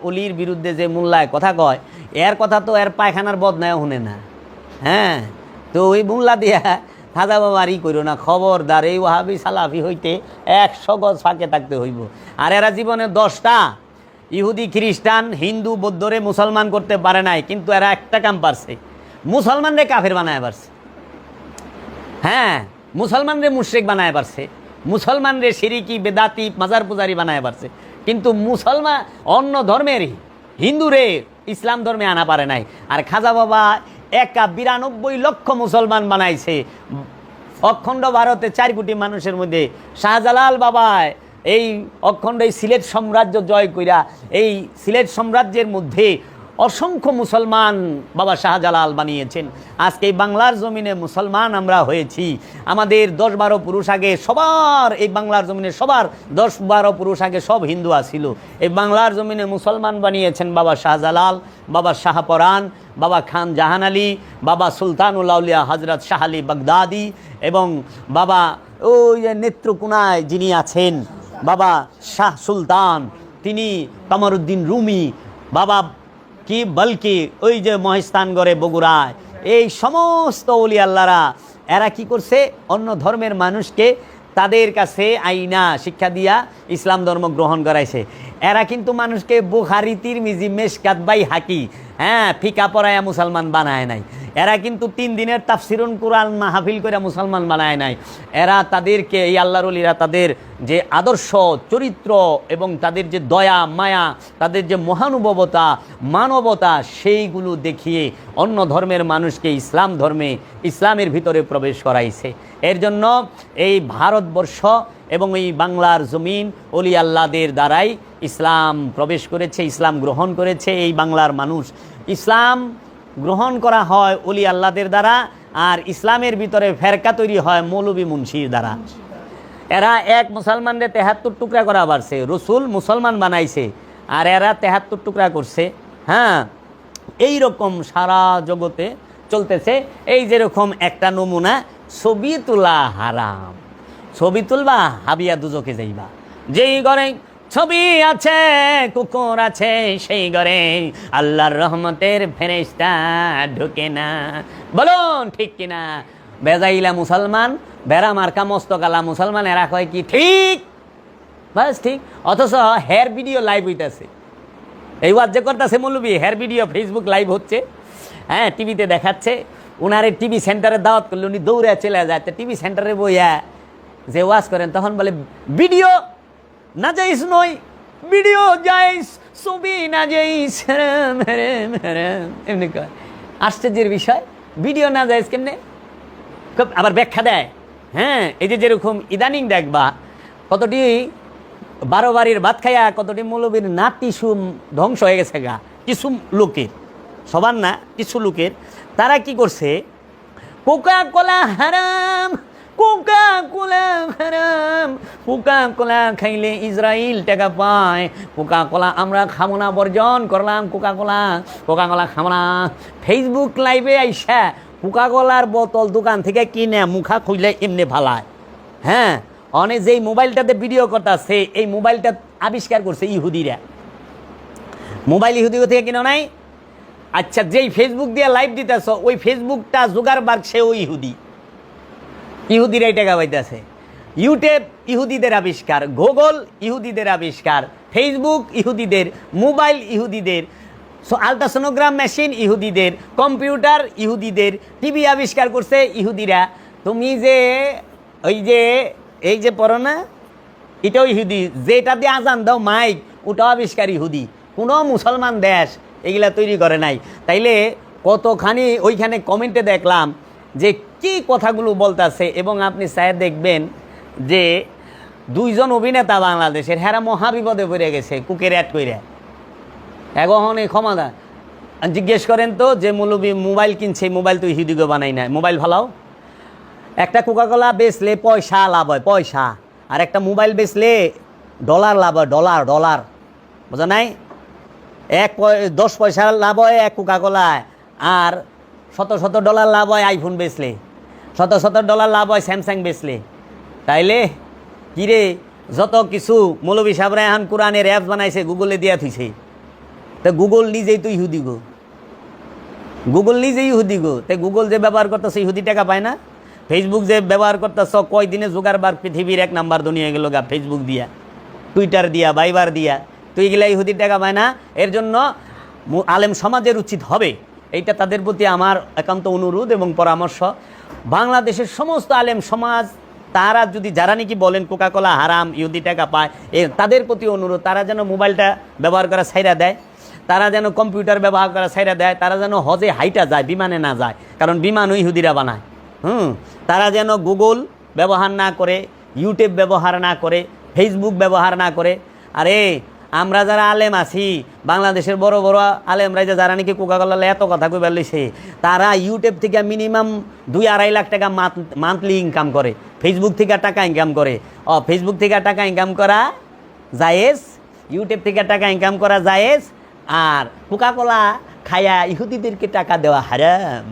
অলির বিরুদ্ধে যে মোল্লায় কথা কয়, এর কথা তো এর পায়খানার বদনায় শুনে না। হ্যাঁ, তো ওই মোল্লা দিয়া খাজা বাবারই করো না, খবরদার। এই ওয়াহাবি সালাফি হইতে 100 গজ ফাঁকে থাকতে হইব। আর এরা জীবনে 10টা ইহুদি খ্রিস্টান হিন্দু বৌদ্ধরে মুসলমান করতে পারে নাই, কিন্তু এরা একটা কাম পারছে, মুসলমানরে কাফের বানায় পারছে। হ্যাঁ, মুসলমানরে মুশরিক বানায় পারছে, মুসলমানরে শিরিকি বেদাতি মাজার পূজারি বানায় পারছে, কিন্তু মুসলমান অন্য ধর্মেরই হিন্দুরে ইসলাম ধর্মে আনা পারে নাই। আর খাজা বাবা 92 লক্ষ মুসলমান বানাইছে অখণ্ড ভারতে 4 কোটি মানুষের মধ্যে। শাহজালাল বাবা এই অখণ্ড এই সিলেট সাম্রাজ্য জয় কইরা এই সিলেট সাম্রাজ্যের মধ্যে অসংখ্য মুসলমান বাবা শাহজালাল বানিয়েছেন। আজকে এই বাংলার জমিনে মুসলমান আমরা হয়েছি। আমাদের 10-12 পুরুষ আগে সবার এই বাংলার জমিনে সবার 10-12 পুরুষ আগে সব হিন্দু আসিল। এই বাংলার জমিনে মুসলমান বানিয়েছেন বাবা শাহজালাল, বাবা শাহপরান, বাবা খান জাহান আলী, বাবা সুলতানুল আউলিয়া হজরত শাহ আলী বাগদাদি, এবং বাবা ওই যে নেত্রকোনায় যিনি আছেন বাবা শাহ সুলতান, তিনি কামরুদ্দিন রুমি, বাবা কি বলকি ওই যে মহেস্তানগড়ে বগুড়ায়, এই সমস্ত ওলি আল্লাহরা এরা কি করছে, অন্য ধর্মের মানুষকে তাদের কাছে আইনা শিক্ষা দিয়া ইসলাম ধর্ম গ্রহণ করাইছে। এরা কিন্তু মানুষকে বুখারী তিরমিজি মেশকাত বাইহাকি ফিকা পড়ায়া মুসলমান বানায় নাই। এরা কিন্তু 3 দিনের তাফসিরুল কুরআন মাহফিল করে মুসলমান বানায় নাই। এরা তাদেরকে এই আল্লাহর ওলিরা তাদের যে আদর্শ চরিত্র এবং তাদের যে দয়া মায়া, তাদের যে মহানুভবতা মানবতা, সেইগুলো দেখিয়ে অন্য ধর্মের মানুষকে ইসলাম ধর্মে ইসলামের ভিতরে প্রবেশ করাইছে। এর জন্য এই ভারতবর্ষ এবং এই বাংলার জমিন ওলি আল্লাহদের দ্বারাই ইসলাম প্রবেশ করেছে, ইসলাম গ্রহণ করেছে। এই বাংলার মানুষ ইসলাম গ্রহণ করা হয় ওলি আল্লাহদের দ্বারা, আর ইসলামের ভিতরে ফেরকা তৈরি হয় মৌলবী মুন্সির দ্বারা। এরা এক মুসলমানদের 73 টুকরা করা পারছে, রসুল মুসলমান বানাইছে, আর এরা 73 টুকরা করছে। হ্যাঁ, এই রকম সারা জগতে চলতেছে। এই যেরকম একটা নমুনা, ছবি তোলা হারাম, ছবি তুলবা হাবিয়া দুজকে যাইবা। যেই ঘরে ছবি আছে কুকুর আছে, সেই ঘরে আল্লাহর রহমতের ফেরেশতা ঢুকে না। বলুন ঠিক কিনা? বেজাইলা মুসলমান, বেড়া মার্কা মস্তকালা মুসলমান, এরা কয় কি ঠিক? বাস ঠিক। অথচ হেয়ার ভিডিও লাইভ হইতেছে, এই ওয়াজ যে করতেছে মৌলবি, হেয়ার ভিডিও ফেসবুক লাইভ হচ্ছে, হ্যাঁ টিভিতে দেখাচ্ছে। উনারে টিভি সেন্টারে দাওয়াত করলে উনি দৌড়ে চলে যায়। টিভি সেন্টারে বইয়া যে ওয়াজ করেন তখন বলে ভিডিও না যাইস নয়, ভিডিও যাইস, ছবি না যাইস, এমনি কয়। আশ্চর্যের বিষয়, ভিডিও না যাইস কেমনে? আবার ব্যাখ্যা দেয়। হ্যাঁ, এই যে যেরকম ইদানিং দেখবা কতটি 12 বাড়ির ভাত খাইয়া কতটি মৌলবীর নাট টিস্যু ধ্বংস হয়ে গেছে গা, কিছু লোকের, সবার না, কিছু লোকের। তারা কি করছে, কোকা কোলা হারাম, কোকা কোলা হারাম, কোকা কোলা খাইলে ইসরায়েল টাকা পায়, কোকা কোলা আমরা খাবো না, বর্জন করলাম কোকা কোলা, কোকা কোলা খাবো না। ফেসবুক লাইভে আইসা কোকা কোলার বোতল দোকান থেকে কিনে মুখা খুইলে এমনি ভালায়। হ্যাঁ, অনেক যেই মোবাইলটাতে ভিডিও করতেছে, এই মোবাইলটা আবিষ্কার করছে ইহুদিরা। মোবাইল ইহুদি থেকে কিনো নাই? আচ্ছা, যেই ফেসবুক দিয়ে লাইভ দিতেছ, ওই ফেসবুকটা জুগারবার্গ, সেও ইহুদি, ইহুদিরাই টাকা পাইতেছে। ইউটিউব ইহুদিদের আবিষ্কার, গুগল ইহুদিদের আবিষ্কার, ফেসবুক ইহুদিদের, মোবাইল ইহুদিদের, আলট্রাসোনোগ্রাম মেশিন ইহুদিদের, কম্পিউটার ইহুদিদের, টিভি আবিষ্কার করছে ইহুদিরা। তুমি যে ওই যে এই যে পড়ো না, এটাও ইহুদি। যেটা দিয়ে আজান দাও মাইক, ওটাও আবিষ্কার ইহুদি। কোনো মুসলমান দেশ এগুলা তৈরি করে নাই। তাইলে কতখানি ওইখানে কমেন্টে দেখলাম যে কি কথাগুলো বলতেছে, এবং আপনি চাই দেখবেন যে 2 জন অভিনেতা বাংলাদেশের, হেরা মহাবিপদে পড়ে গেছে কুকের অ্যাড কইরা। এখন এই ক্ষমা জিজ্ঞেস করেন তো, যে মৌলবী মোবাইল কিনছে, মোবাইল তো ইহুদিকে বানাই না, মোবাইল ভালাও। একটা কোকাকোলা বেচলে পয়সা লাভ হয়, পয়সা। আর একটা মোবাইল বেচলে ডলার লাভ হয়, ডলার ডলার, বোঝা নাই? 10 পয়সা লাভ হয় এক কোকাকোলায়, আর $100 ডলার লাভ হয় আইফোন বেচলে, $100 লাভ হয় স্যামসাং বেচলে। তাইলে কিরে, যত কিছু মৌলবী সাহেবরা এখন কোরআনের অ্যাপস বানাইছে, গুগলে দিয়া থুইছে। তো গুগল নিজেই তো ইহুদি গো, গুগল নিজেই ইহুদি গো। তো গুগল যে ব্যবহার করতেছে ইহুদি টাকা পায় না? ফেসবুক যে ব্যবহার করতেছ কয়দিনে জোগাড়বার পৃথিবীর 1 নাম্বার দুনিয়া গেল গা ফেসবুক দিয়া, টুইটার দিয়া, ভাইবার দিয়া, তো এইগুলা ইহুদির টাকা পায় না? এর জন্য আলেম সমাজের উচিত হবে, এইটা তাদের প্রতি আমার একান্ত অনুরোধ এবং পরামর্শ, বাংলাদেশের সমস্ত আলেম সমাজ তারা যদি যারা নাকি বলেন কোকাকোলা হারাম, ইহুদি টাকা পায়, তাদের প্রতি অনুরোধ তারা যেন মোবাইলটা ব্যবহার করা ছাইরা দেয়, তারা যেন কম্পিউটার ব্যবহার করা ছাইরা দেয়, তারা যেন হজে হাইটা যায়, বিমানে না যায়, কারণ বিমানও ইহুদিরা বানায়। তারা যেন গুগল ব্যবহার না করে, ইউটিউব ব্যবহার না করে, ফেসবুক ব্যবহার না করে। আরে আমরা যারা আলেম আছি, বাংলাদেশের বড় বড় আলেমরা যে যারা নাকি কোকাকোলা এত কথা কই বেরলিছে, তারা ইউটিউব থেকে মিনিমাম 2-2.5 লাখ টাকা মান্থলি ইনকাম করে, ফেসবুক থেকে টাকা ইনকাম করে। ফেসবুক থেকে টাকা ইনকাম করা জায়েজ, ইউটিউব থেকে টাকা ইনকাম করা জায়েজ, আর কোকাকোলা খায়া ইহুদিদেরকে টাকা দেওয়া হারাম।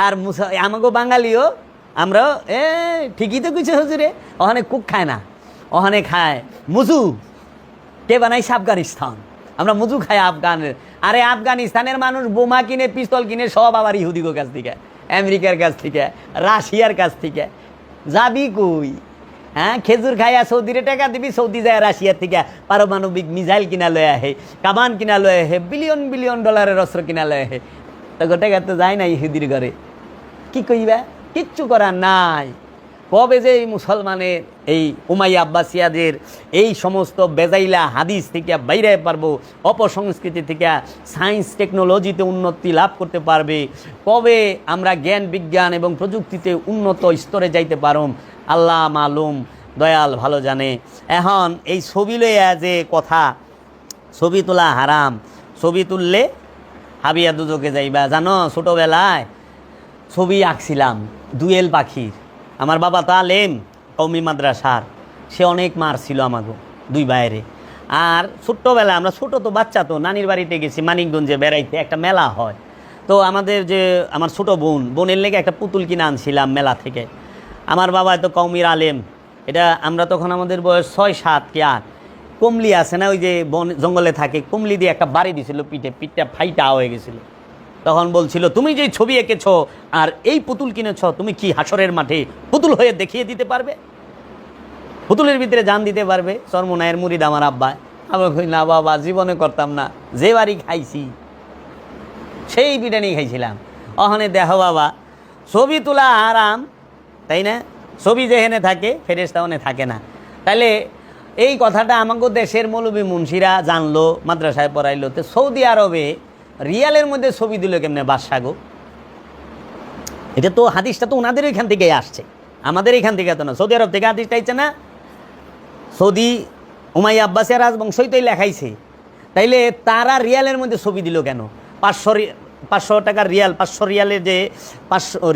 আর আমাকে বাঙালিও আমরাও ঠিকই তো কিছু হুজুরে, ওখানে কুক খায় না, ওখানে খায় মুজু। কে বানাইছে? আফগানিস্তান। আমরা মুজু খাই আফগানের। আরে আফগানিস্তানের মানুষ বোমা কিনে, পিস্তল কিনে সব আবার ইহুদিগো কাছ থেকে, আমেরিকার কাছ থেকে, রাশিয়ার কাছ থেকে। যাবি কই? হ্যাঁ, খেজুর খাইয়া সৌদিরে টাকা দিবি, সৌদি যায় রাশিয়ার থেকে পারমাণবিক মিসাইল কিনা লয়ে আহে, কামান কিনা লয়ে আহে, বিলিয়ন বিলিয়ন ডলারের অস্ত্র কিনা লয়ে আহে। তো টাকা তো যায় না ইহুদির ঘরে। কি কইবা? কিচ্ছু করার নাই। কবে যে এই মুসলমানের এই উমাইয়া আব্বাসিয়াদের এই সমস্ত বেজাইলা হাদিস থেকে বাইরে পারবো, অপসংস্কৃতি থেকে সায়েন্স টেকনোলজিতে উন্নতি লাভ করতে পারবে, কবে আমরা জ্ঞান বিজ্ঞান এবং প্রযুক্তিতে উন্নত স্তরে যাইতে পারম, আল্লাহ মালুম, দয়াল ভালো জানে। এখন এই ছবি লইয়া যে কথা, ছবি তোলা হারাম, ছবি তুললে হাবিয়া দুজকে যাইবা। জানো, ছোটোবেলায় ছবি আঁকছিলাম দুয়েল পাখির। আমার বাবা তো আলেম, কওমি মাদ্রাসার, সে অনেক মারছিল আমাকে দুই বাইরে। আর ছোট্টবেলায় আমরা ছোটো তো বাচ্চা, তো নানির বাড়িতে গেছি মানিকগঞ্জে বেড়াইতে, একটা মেলা হয়। তো আমাদের যে আমার ছোটো বোনের লেগে একটা পুতুল কিনে আনছিলাম মেলা থেকে। আমার বাবা তো কওমির আলেম, এটা আমরা তখন আমাদের বয়স 6-7 কি 8। কমলি আছে না, ওই যে বন জঙ্গলে থাকে, কমলি দিয়ে একটা বাড়ি দিছিল পিঠে, পিঠটা ফাইটা হয়ে গেছিলো। তখন বলছিল, তুমি যেই ছবি এঁকেছ আর এই পুতুল কিনেছ, তুমি কি হাসরের মাঠে পুতুল হয়ে দেখিয়ে দিতে পারবে? পুতুলের ভিতরে জান দিতে পারবে? চরমনায়ের মুরিদ আমার আব্বা। আমি কই, না বাবা, জীবনে করতাম না, যে বাড়ি খাইছি সেই বিরিয়ানি খাইছিলাম। ওখানে দেখো বাবা, ছবি তোলা আরাম, তাই না? ছবি যেখানে থাকে ফেরেশতা ওখানে থাকে না। তাহলে এই কথাটা আমাকে দেশের মৌলবী মুন্সিরা জানলো, মাদ্রাসায় পড়াইলো। তো সৌদি আরবে রিয়ালের মধ্যে ছবি দিল কেমনে বাদশা গো? এটা তো হাদিসটা তো ওনাদের এখান থেকেই আসছে, আমাদের এখান থেকে তো না। সৌদি আরব থেকে হাদিসটা আইছে না, সৌদি উমাইয়া আব্বাসিয়া রাজবংশই তো লেখাইছে। তাইলে তারা রিয়ালের মধ্যে ছবি দিল কেন? 500 টাকার রিয়াল, 500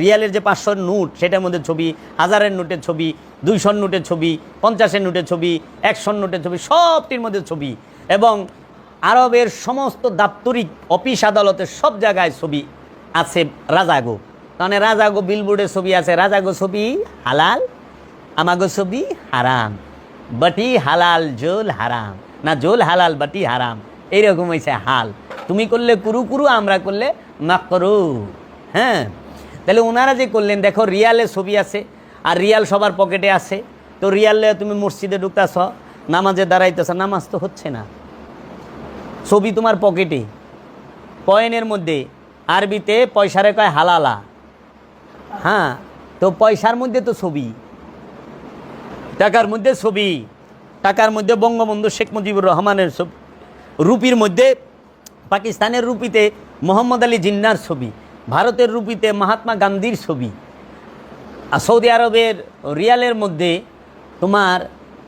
রিয়ালের যে 500 নোট, সেটার মধ্যে ছবি, 1000-এর নোটের ছবি, 200-র নোটের ছবি, 50-এর নোটের ছবি, 100-র নোটের ছবি, সবটির মধ্যে ছবি। এবং আরবের সমস্ত দাপ্তরিক অফিস আদালতের সব জায়গায় ছবি আছে রাজাগো। তাহলে রাজাগো বিলবোর্ডের ছবি আছে, রাজাগো ছবি হালাল, আমাগো ছবি হারাম। বাটি হালাল জোল হারাম, না জোল হালাল বাটি হারাম, এইরকম হয়েছে হাল। তুমি করলে কুরু কুরু, আমরা করলে মাকরু। হ্যাঁ, তাহলে ওনারা যে করলেন, দেখো রিয়ালের ছবি আছে, আর রিয়াল সবার পকেটে আছে। তো রিয়ালে তুমি মসজিদে ঢুকতেছ, নামাজে দাঁড়াইতেছ, নামাজ তো হচ্ছে না, ছবি তোমার পকেটে, কয়েনের মধ্যে। আরবিতে পয়সারে কয় হালালা। হ্যাঁ, তো পয়সার মধ্যে তো ছবি, টাকার মধ্যে ছবি, টাকার মধ্যে বঙ্গবন্ধু শেখ মুজিবুর রহমানের ছবি, রুপির মধ্যে পাকিস্তানের রুপিতে মোহাম্মদ আলী জিন্নার ছবি, ভারতের রুপিতে মহাত্মা গান্ধীর ছবি। আর সৌদি আরবের রিয়ালের মধ্যে তোমার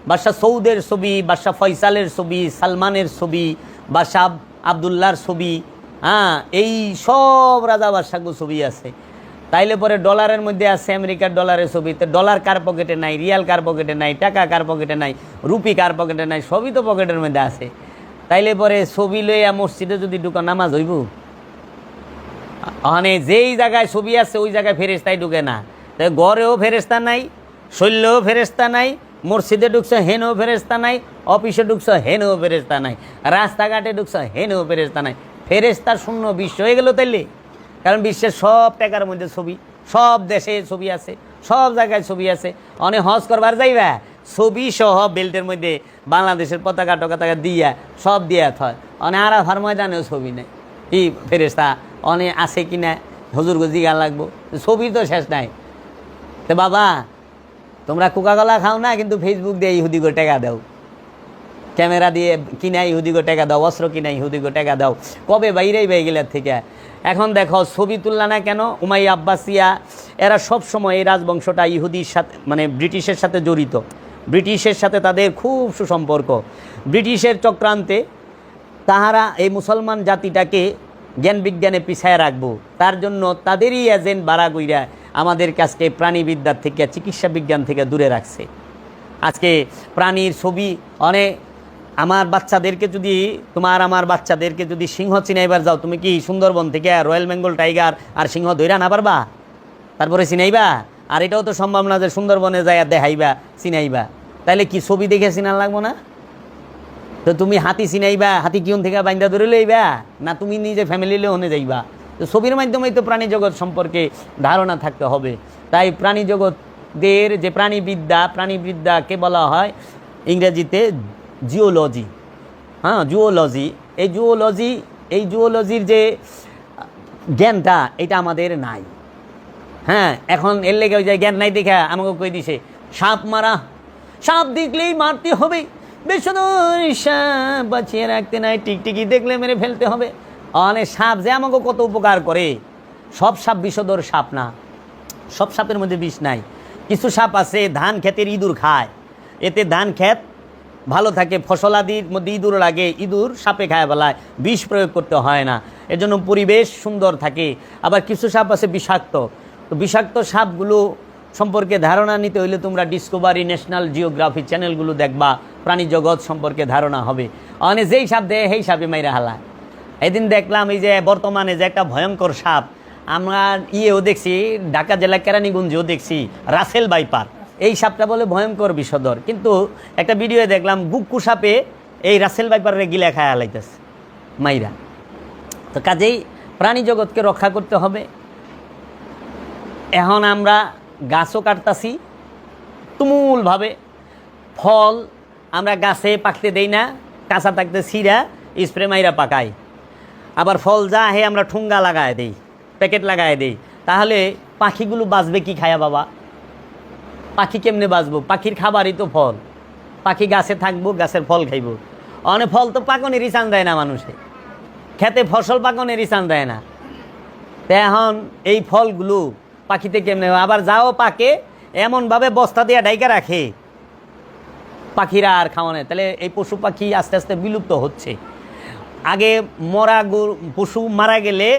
বাদশাহ সৌদের ছবি, বাদশাহ ফয়সালের ছবি, সালমানের ছবি, বাদশাহ আবদুল্লাহর ছবি। হ্যাঁ, এই সব রাজা বাদশাহর ছবি আছে। তাইলে পরে ডলারের মধ্যে আছে আমেরিকার ডলারের ছবি। তো ডলার কার পকেটে নাই, রিয়াল কার পকেটে নাই, টাকা কার পকেটে নাই, রুপি কার পকেটে নাই, সবই তো পকেটের মধ্যে আছে। তাইলে পরে ছবি লইয়া মসজিদে যদি ঢুকা, নামাজ হইব? মানে যেই জায়গায় ছবি আছে ওই জায়গায় ফেরেশতাই ঢুকে না। তাই ঘরেও ফেরেশতা নাই, শৈলেও ফেরেশতা নাই, মসজিদে ঢুকছে হেনও ফেরেশতা নাই, অফিসে ঢুকছ হেনেও ফেরেস্তা নাই, রাস্তাঘাটে ঢুকছ হেনেও ফেরেস্তা নাই। ফেরেস্তার শূন্য বিশ্ব হয়ে গেল তাইলে। কারণ বিশ্বের সব টাকার মধ্যে ছবি, সব দেশে ছবি আছে, সব জায়গায় ছবি আছে। অনেক হজ করবার যাইবা ছবি সহ বেল্টের মধ্যে বাংলাদেশের পতাকা টকাতাকা দিয়া সব দিয়া থয়। অনেক আরাফার ময়দানেও ছবি নেই। কি ফেরেস্তা অনেক আছে কি না হুজুর গজি গা লাগবো, ছবির তো শেষ নাই। তো বাবা তোমরা কোকাকোলা খাও না, কিন্তু ফেসবুক দিয়ে ইহুদিগো টাকা দাও, ক্যামেরা দিয়ে কিনা ইহুদিগো টাকা দাও, অস্ত্র কিনা ইহুদিগো টাকা দাও। কবে বাইরেই বেয়ে গেলে থেকে। এখন দেখো ছবি তুললা না কেন? উমাইয়া আব্বাসিয়া এরা সব সময় এই রাজবংশটা ইহুদির সাথে মানে ব্রিটিশের সাথে জড়িত। ব্রিটিশের সাথে তাদের খুব সুসম্পর্ক। ব্রিটিশের চক্রান্তে তাহারা এই মুসলমান জাতিটাকে জ্ঞান বিজ্ঞানে পিছায় রাখবো, তার জন্য তাদেরই এজেন্ট বাড়া কইরা আমাদের কাছকে প্রাণীবিদ্যার থেকে চিকিৎসা বিজ্ঞান থেকে দূরে রাখছে। আজকে প্রাণীর ছবি অনেক আমার বাচ্চাদেরকে যদি আমার বাচ্চাদেরকে যদি সিংহ চিনাইবার যাও, তুমি কি সুন্দরবন থেকে রয়্যাল বেঙ্গল টাইগার আর সিংহ ধইরা না পারবা? তারপরে চিনাইবা? আর এটাও তো সম্ভব না যে সুন্দরবনে যাই দেখাইবা চিনাইবা। তাইলে কি ছবি দেখে চিনার লাগবো না? তো তুমি হাতি চিনাইবা, হাতি কিউন থেকে বাইন্দা ধরে লইবা, না তুমি নিজে ফ্যামিলি লিয়ে যাইবা? তো ছবির মাধ্যমেই তো প্রাণী জগৎ সম্পর্কে ধারণা থাকতে হবে। তাই প্রাণী জগতের যে প্রাণীবিদ্যাকে বলা হয় ইংরেজিতে জিওলজি। হ্যাঁ, জুওলজি। এই জুওলজির যে জ্ঞানটা এটা আমাদের নাই। হ্যাঁ, এখন এর লেগে ওই যে জ্ঞান নাই দেখা আমাকে কই দিছে সাপ মারা, সাপ দেখলেই মারতে হবে, বিষধর সাপ বাঁচিয়ে রাখতে নাই, টিকটিকি দেখলে মেরে ফেলতে হবে। অনেক সাপ যে আমাকে কত উপকার করে, সব সাপ বিষধর সাপ না, সব সাপের মধ্যে বিষ নাই। কিছু সাপ আছে ধান ক্ষেতের ইঁদুর খায়, এতে ধান ক্ষেত ভালো থাকে, ফসলাদির মধ্যে ইঁদুর লাগে, ইঁদুর সাপে খায় বেলায়, বিষ প্রয়োগ করতে হয় না, এর জন্য পরিবেশ সুন্দর থাকে। আবার কিছু সাপ আছে বিষাক্ত। তো বিষাক্ত সাপগুলো সম্পর্কে ধারণা নিতে হইলে তোমরা ডিসকভারি, ন্যাশনাল জিওগ্রাফি চ্যানেলগুলো দেখবা, প্রাণী জগৎ সম্পর্কে ধারণা হবে। অনেক যেই সাপ দেয় সেই সাপে মাইরা হালা। এদিন দেখলাম এই যে বর্তমানে যে একটা ভয়ঙ্কর সাপ, আমরা দেখছি ঢাকা জেলা কেরানীগঞ্জেও দেখছি রাসেল ভাইপার, এই সাপটা বলে ভয়ঙ্কর বিষধর। কিন্তু একটা ভিডিও দেখলাম গুক্কু সাপে এই রাসেল ভাইপারের গিলা খায়া লাইতেছে মাইরা। তো কাজেই প্রাণী জগৎকে রক্ষা করতে হবে। এখন আমরা গাছও কাটতাছি তুমুলভাবে, ফল আমরা গাছে পাকতে দেই না, কাঁচা থাকতে ছিঁড়া স্প্রে মাইরা পাকাই। আবার ফল যা হে আমরা ঠুঙ্গা লাগায় দেই, প্যাকেট লাগায় দেই। তাহলে পাখিগুলো বাঁচবে কি খায়া বাবা? পাখি কেমনে বাঁচবো? পাখির খাবারই তো ফল। পাখি গাছে থাকবো, গাছের ফল খাইব। অনেক ফল তো পাকনেরই চান দেয় না মানুষে, খেতে ফসল পাকনেরই চান দেয় না। তো এখন এই ফলগুলো পাখিতে কেমনে? আবার যাও পাকে এমনভাবে বস্তা দিয়ে ডাইকা রাখে পাখিরা আর খাওয়ানো। তাহলে এই পশু পাখি আস্তে আস্তে বিলুপ্ত হচ্ছে। আগে মরা পশু মারা গেলে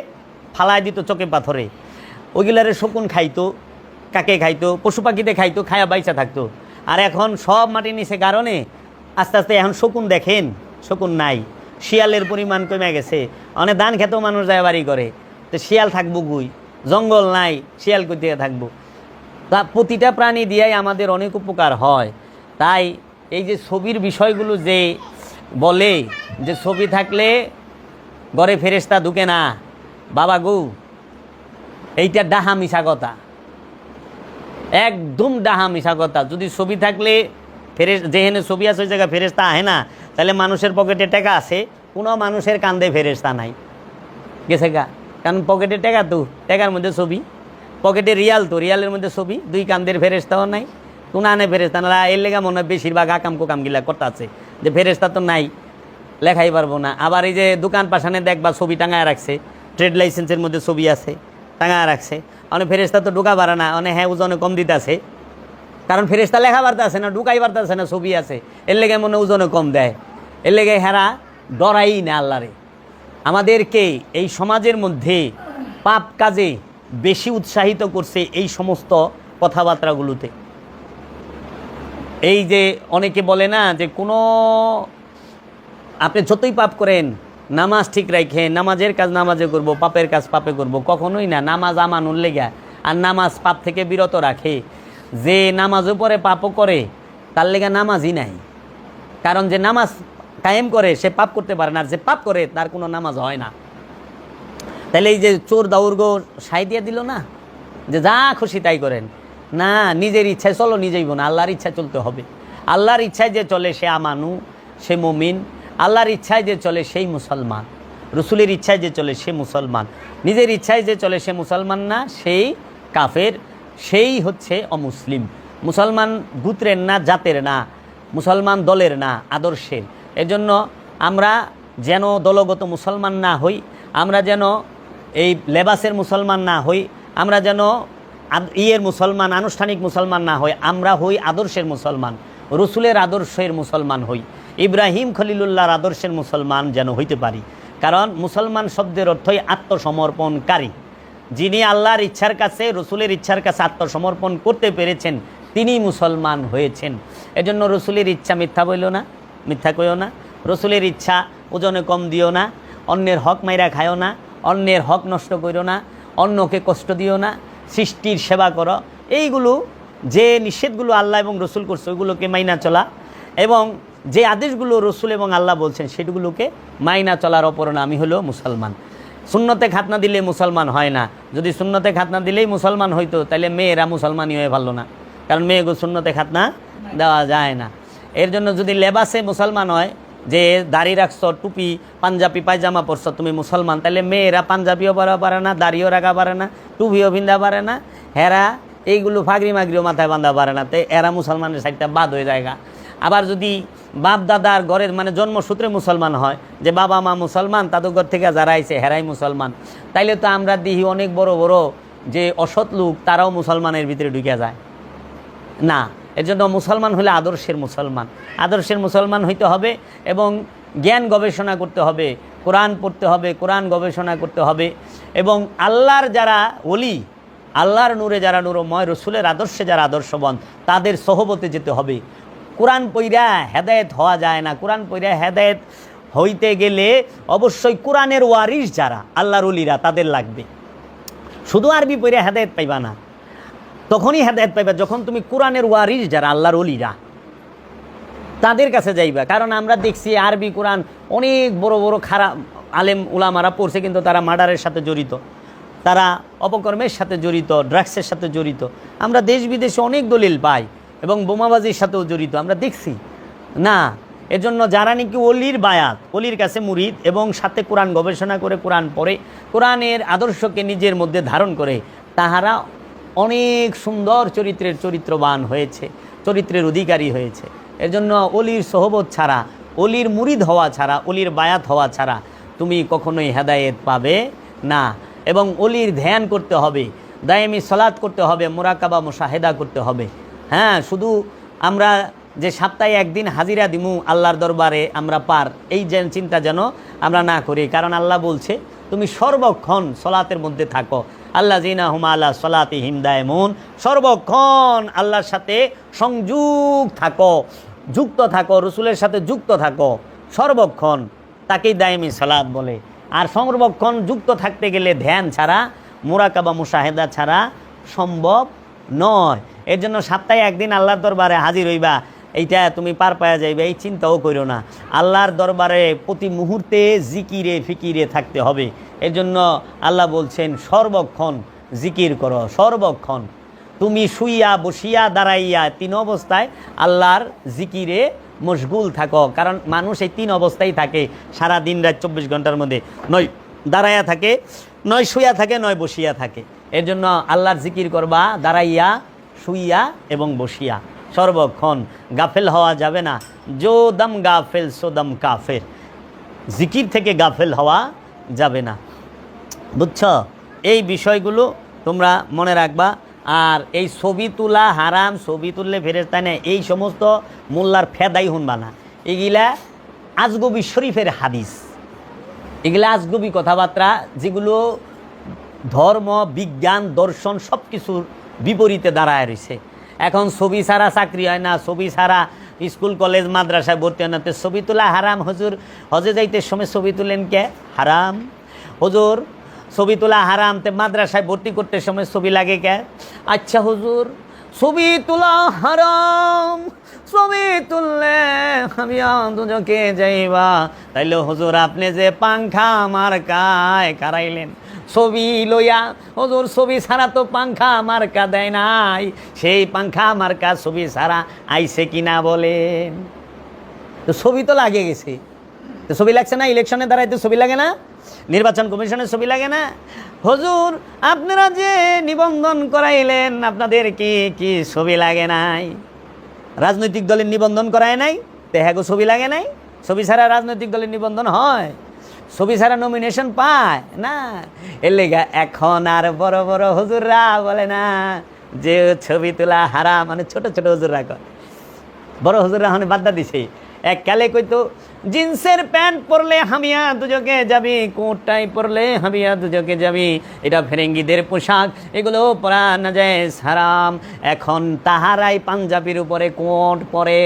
ফালাই দিত চকে পাথরে, ওইগুলারে শকুন খাইতো, কাকে খাইতো, পশু পাখিতে খাইতো, খায়া বাইচা থাকতো। আর এখন সব মাটির নিচে কারণে আস্তে আস্তে এখন শকুন দেখেন, শকুন নাই, শিয়ালের পরিমাণ কমে গেছে। অনেক ধান খেতেও মানুষ যায় বাড়ি করে, তো শিয়াল থাকবো গুই, জঙ্গল নাই, শিয়াল কোথায় থাকবো? তা প্রতিটা প্রাণী দিয়েই আমাদের অনেক উপকার হয়। তাই এই যে ছবির বিষয়গুলো যে বলে যে ছবি থাকলে ঘরে ফেরেশতা ঢুকে না, বাবা গো এইটা ডাহা মিশা কথা, একদম ডাহা মিশা কথা। যদি ছবি থাকলে যেখানে ছবি আছে ওই জায়গায় ফেরেশতা আহে না, তাহলে মানুষের পকেটে টাকা আছে, কোনো মানুষের কান্দে ফেরেশতা নাই, গেছে গা। কারণ পকেটে টাকা, তো টাকার মধ্যে ছবি, পকেটে রিয়াল, তো রিয়ালের মধ্যে ছবি, দুই কান্দের ফেরেশতাও নাই, কোনো আনে ফেরেশতা না। এর লেগা মনে হয় বেশিরভাগ আকাম কোকামগিলা করতে আছে যে ফেরেশতা তো নাই, লেখাই পারবো না। আবার এই যে দোকান পাশানে দেখবা ছবি টাঙায় রাখছে, ট্রেড লাইসেন্সের মধ্যে ছবি আছে, টাঙায় রাখছে। অনেক ফেরেশতা তো ঢুকা পারে না, অনেক হ্যাঁ ওজনে কম দিতে আছে, কারণ ফেরেশতা লেখা বার্তা আছে না, ঢুকাই বার্তা আছে না, ছবি আছে, এর লেগে মনে ওজনে কম দেয়, এর লেগে হেরা ডরাই না আল্লাহরে। আমাদেরকে এই সমাজের মধ্যে পাপ কাজে বেশি উৎসাহিত করছে এই সমস্ত কথাবার্তাগুলোতে। এই যে অনেকে বলে না যে কোনো আপনি যতই পাপ করেন নামাজ ঠিক রাখেন, নামাজের কাজ নামাজে করব, পাপের কাজ পাপে করব, কখনোই না। নামাজ আমানুল লেগা, আর নামাজ পাপ থেকে বিরত রাখে। যে নামাজও পরে পাপও করে তার লেগা নামাজই নাই। কারণ যে নামাজ কায়েম করে সে পাপ করতে পারে না, আর যে পাপ করে তার কোনো নামাজ হয় না। তাহলে এই যে চোর দাউর্গ সাই দিয়ে দিল না, যে যা খুশি তাই করেন, না, নিজের ইচ্ছায় চলো নিজেই বোন, আল্লাহর ইচ্ছায় চলতে হবে। আল্লাহর ইচ্ছায় যে চলে সে আমানু, সে মুমিন। আল্লাহর ইচ্ছায় যে চলে সেই মুসলমান। রসুলের ইচ্ছায় যে চলে সে মুসলমান। নিজের ইচ্ছায় যে চলে সে মুসলমান না, সেই কাফের, সেই হচ্ছে অমুসলিম। মুসলমান গোত্রের না, জাতের না, মুসলমান দলের না, আদর্শের। এজন্য আমরা যেন দলগত মুসলমান না হই, আমরা যেন এই লেবাসের মুসলমান না হই, আমরা যেন মুসলমান, আনুষ্ঠানিক মুসলমান না হই, আমরা হই আদর্শের মুসলমান, রসুলের আদর্শের মুসলমান হই, ইব্রাহিম খলিলুল্লাহর আদর্শের মুসলমান যেন হইতে পারি। কারণ মুসলমান শব্দের অর্থই আত্মসমর্পণকারী। যিনি আল্লাহর ইচ্ছার কাছে, রসুলের ইচ্ছার কাছে আত্মসমর্পণ করতে পেরেছেন, তিনি মুসলমান হয়েছেন। এজন্য রসুলের ইচ্ছা মিথ্যা বইল না, মিথ্যা কইও না। রসুলের ইচ্ছা ওজনে কম দিও না, অন্যের হক মাইরা খায়ও না, অন্যের হক নষ্ট করো না, অন্যকে কষ্ট দিও না, সৃষ্টির সেবা করো। এইগুলো যে নিষেধগুলো আল্লাহ এবং রসুল করছে ওইগুলোকে মাইনা চলা, এবং যে আদেশগুলো রসুল এবং আল্লাহ বলছেন সেগুলোকে মাইনা চলার অপর নামই হলো মুসলমান। সুন্নতে খাতনা দিলে মুসলমান হয় না। যদি সুন্নতে খাতনা দিলেই মুসলমান হইতো তাহলে মেয়েরা মুসলমানই হয়ে ভালো না, কারণ মেয়েগুলো সুন্নতে খাতনা দেওয়া যায় না। এর জন্য যদি লেবাসে মুসলমান হয়, যে দাড়ি রাখছো, টুপি পাঞ্জাবি পায়জামা পরছো, তুমি মুসলমান, তাহলে মেয়েরা পাঞ্জাবিও পরা পারে না, দাড়িও রাখা পারে না, টুপিও ভিন্দা পারে না, হেরা এইগুলো ফাগরি মাগরিও মাথায় বাঁধা পারে না, তো এরা মুসলমানের সাইডটা বাদ হয়ে যায়। আবার যদি বাপ দাদার ঘরের মানে জন্মসূত্রে মুসলমান হয়, যে বাবা মা মুসলমান, তাদের ঘর থেকে যারা আইছে হেরাই মুসলমান, তাইলে তো আমরা দেখি অনেক বড় বড় যে অসৎ লোক তারাও মুসলমানের ভিতরে ঢুকে যায় না। এর জন্য মুসলমান হলে আদর্শের মুসলমান, আদর্শের মুসলমান হইতে হবে, এবং জ্ঞান গবেষণা করতে হবে, কোরআন পড়তে হবে, কোরআন গবেষণা করতে হবে, এবং আল্লাহর যারা ওলি, আল্লাহর নূরে যারা নূরময়, রসুলের আদর্শে যারা আদর্শবান, তাদের সহবতে যেতে হবে। কোরআন পইরা হেদায়েত হওয়া যায় না। কোরআন পইরা হেদায়েত হইতে গেলে অবশ্যই কোরআনের ওয়ারিস যারা আল্লাহর ওলিরা তাদের লাগবে। শুধু আরবি পইরা হেদায়েত পাইবা না, তখনই হেদায়েত পাইবা যখন তুমি কোরআনের ওয়ারিস যারা আল্লাহর ওলিরা তাদের কাছে যাইবা। কারণ আমরা দেখছি আরবি কোরআন অনেক বড় বড় খারাপ আলেম উলামারা পড়ছে, কিন্তু তারা মার্ডারের সাথে জড়িত, তারা অপকর্মের সাথে জড়িত, ড্রাগসের সাথে জড়িত। আমরা দেশ বিদেশে অনেক দলিল পাই, এবং বোমাবাজির সাথেও জড়িত আমরা দেখছি না। এজন্য যারা নাকি অলির বায়াত, অলির কাছে মুরিদ, এবং সাথে কোরআন গবেষণা করে, কোরআন পড়ে, কোরআনের আদর্শকে নিজের মধ্যে ধারণ করে, তাহারা অনেক সুন্দর চরিত্রের চরিত্রবান হয়েছে, চরিত্রের অধিকারী হয়েছে। এজন্য অলির সোহবত ছাড়া, অলির মুরিদ হওয়া ছাড়া, অলির বায়াত হওয়া ছাড়া তুমি কখনোই হেদায়েত পাবে না। এবং অলির ধ্যান করতে হবে, দায়েমি সালাত করতে হবে, মুরাকাবা মুশাহেদা করতে হবে। হ্যাঁ, শুধু আমরা যে সপ্তাহে একদিন হাজিরা দিমু আল্লাহর দরবারে আমরা পার, এই চিন্তা যেন আমরা না করি। কারণ আল্লাহ বলছে তুমি সর্বক্ষণ সলাতের মধ্যে থাকো, আল্লাহ জিনা হুমা আল্লাহ সলাতি হিমদায়মুন, সর্বক্ষণ আল্লাহর সাথে সংযুক্ত থাকো, যুক্ত থাকো, রসুলের সাথে যুক্ত থাকো সর্বক্ষণ, তাকেই দায়েমি সালাত বলে। আর সর্বক্ষণ যুক্ত থাকতে গেলে ধ্যান ছাড়া, মুরাকাবা মুশাহেদা ছাড়া সম্ভব নয়। এর জন্য সপ্তাহে একদিন আল্লাহর দরবারে হাজির হইবা, এইটা তুমি পার পাওয়া যাইবে এই চিন্তাও করো না। আল্লাহর দরবারে প্রতি মুহূর্তে জিকিরে ফিকিরে থাকতে হবে। এর জন্য আল্লাহ বলছেন সর্বক্ষণ জিকির করো, সর্বক্ষণ তুমি শুইয়া বসিয়া দাঁড়াইয়া তিন অবস্থায় আল্লাহর জিকিরে মশগুল থাকো। কারণ মানুষ এই তিন অবস্থায় থাকে সারা দিন রাত 24 ঘন্টার মধ্যে, নয় দাঁড়াইয়া থাকে, নয় শুইয়া থাকে, নয় বসিয়া থাকে। এর জন্য আল্লাহর জিকির করবা দাঁড়াইয়া, শুইয়া এবং বসিয়া, সর্বক্ষণ। গাফেল হওয়া যাবে না। জো দম গাফেল সো দম কাফের, জিকির থেকে গাফেল হওয়া যাবে না। বুঝছ? এই বিষয়গুলো তোমরা মনে রাখবা। আর এই ছবি তোলা হারাম, ছবি তুললে ফেরেশতা নেয়, এই সমস্ত মোল্লার ফেদাই শুনবা না। এগুলা আজগবি শরীফের হাদিস, এগুলা আজগবি কথাবার্তা, যেগুলো ধর্ম, বিজ্ঞান, দর্শন সব কিছুর বিপরীতে দাঁড়ায় রয়েছে। এখন ছবি ছাড়া চাকরি হয় না, ছবি ছাড়া স্কুল কলেজ মাদ্রাসায় ভর্তি হয় না। তো ছবি তোলা হারাম। হুজুর হজে যাইতে সময় ছবি তুলেন কে? হারাম। হুজুর ছবি তোলা হারাম, তে মাদ্রাসায় ভর্তি করতে সময় ছবি লাগে কে? আচ্ছা হুজুর ছবি তোলা হারাম, ছবি তুললে হামিয়া দুজকে যাইবা। তাইলে হুজুর আপনি যে পাংখা মার্কায় কারাইলেন ছবি লইয়া, হুজুর ছবি ছাড়া তো পাংখা মার্কা দেয় নাই, সেই পাংখা মার্কা ছবি ছাড়া আইছে কিনা বলেন? তো ছবি তো লাগে গেছে, তো ছবি লাগছে না? ইলেকশনে দাঁড়াইতে ছবি লাগে না? নির্বাচন কমিশনের ছবি লাগে না? হুজুর আপনারা যে নিবন্ধন করাইলেন আপনাদের কি কি ছবি লাগে নাই? রাজনৈতিক দলের নিবন্ধন করায় নাই, তো হ্যাঁ ছবি লাগে নাই? ছবি ছাড়া রাজনৈতিক দলের নিবন্ধন হয়? ছবি ছাড়া নমিনেশন পায় না? এর লেগা এখন আর বড় বড় হুজুররা বলে না যে ছবি তোলা হারাম, মানে ছোট ছোট হুজুররা কয়, বড় হুজুররা এখন বাদ্দা দিছে। এক কালে কইতো জিন্সের প্যান্ট পরলে হামিয়া দুজকে যাবি, কোট টাই পরলে হামিয়া দুজকে যাবি, এটা ফেরেঙ্গিদের পোশাক, এগুলো পরা না যায় হারাম। এখন তাহারাই পাঞ্জাবির উপরে কোট পরে,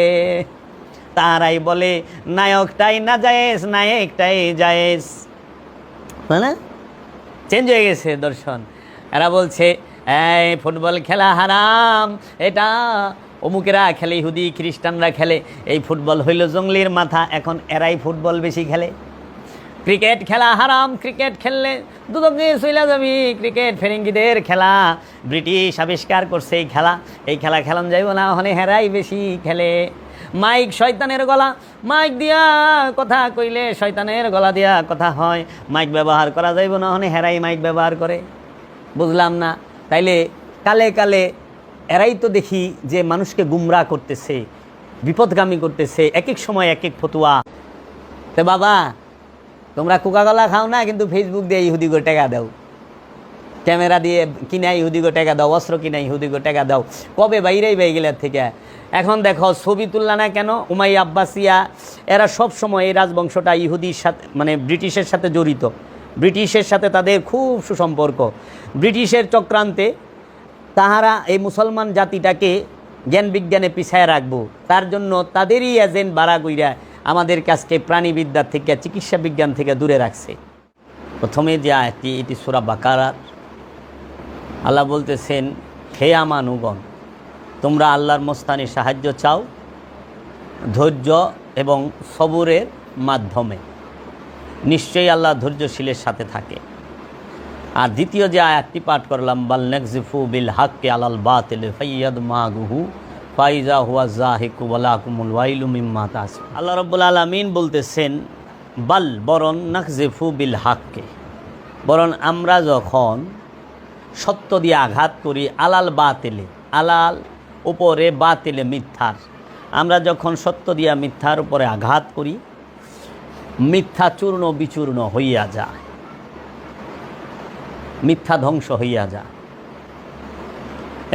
তাহারাই বলে নায়কটাই না জায়েজ, নায়কটাই জায়েজ। না, চেঞ্জ হয়ে গেছে দর্শন। এরা বলছে এই ফুটবল খেলা হারাম, এটা অমুকেরা খেলে, ইহুদি খ্রিস্টানরা খেলে, এই ফুটবল হইল জঙ্গলির মাথা, এখন এরাই ফুটবল বেশি খেলে। ক্রিকেট খেলা হারাম, ক্রিকেট খেললে দুদক দিয়ে চইলা যাবি, ক্রিকেট ফেরেঙ্গিদের খেলা, ব্রিটিশ আবিষ্কার করছে এই খেলা, এই খেলা খেলান যাইব না, ওখানে হেরাই বেশি খেলে। মাইক শয়তানের গলা, মাইক দিয়া কথা কইলে শয়তানের গলা দিয়া কথা হয়, মাইক ব্যবহার করা যাইব না, ওখানে হেরাই মাইক ব্যবহার করে। বুঝলাম না, তাইলে কালে কালে এরাই তো দেখি যে মানুষকে গুমরা করতেছে, বিপদগামী করতেছে, এক এক সময় এক এক ফতুয়া। তো বাবা তোমরা কোকাকোলা খাও না, কিন্তু ফেসবুক দিয়ে ইহুদিগো টাকা দাও, ক্যামেরা দিয়ে কিনা ইহুদিগো টাকা দাও, অস্ত্র কিনা ইহুদিগো টাকা দাও, কবে বাইরেই বাই গেলার থেকে। এখন দেখো ছবি তুললা না কেন? উমাইয়া আব্বাসিয়া এরা সব সময়, এই রাজবংশটা ইহুদির সাথে মানে ব্রিটিশের সাথে জড়িত, ব্রিটিশের সাথে তাদের খুব সুসম্পর্ক। ব্রিটিশের চক্রান্তে তাহারা এই মুসলমান জাতিটাকে জ্ঞান বিজ্ঞানে পিছায় রাখবো, তার জন্য তাদেরই এজেন্ট বাড়া কইরা আমাদের কাছকে প্রাণীবিদ্যা থেকে, চিকিৎসা বিজ্ঞান থেকে দূরে রাখছে। প্রথমে যে আয়াতটি, এটি সূরা বাকারার। আল্লাহ বলতেছেন, হে আমানুগণ, তোমরা আল্লাহর মস্তানে সাহায্য চাও ধৈর্য এবং সবুরের মাধ্যমে, নিশ্চয়ই আল্লাহ ধৈর্যশীলের সাথে থাকে। আর দ্বিতীয় যে আয়াতটি পাঠ করলাম, বাল নাকজিফু বিল হাক্কি আলাল বাতিল ফাইয়াদমাগুহু ফাইজা হুয়া যাহিকু ওয়ালাকুমুল ওয়াইলু মিম্মা তাসিফুন। আল্লাহ রাব্বুল আলামিন বলতেছেন, বাল বরং নাকজিফু বিল হাক্কি, বরং আমরা যখন সত্য দিয়ে আঘাত করি, আলাল বাতিলে, আলাল উপরে, বাতিলে মিথ্যার, আমরা যখন সত্য দিয়া মিথ্যার উপরে আঘাত করি, মিথ্যা চূর্ণ বিচূর্ণ হইয়া যায়, মিথ্যা ধ্বংস হইয়া যায়।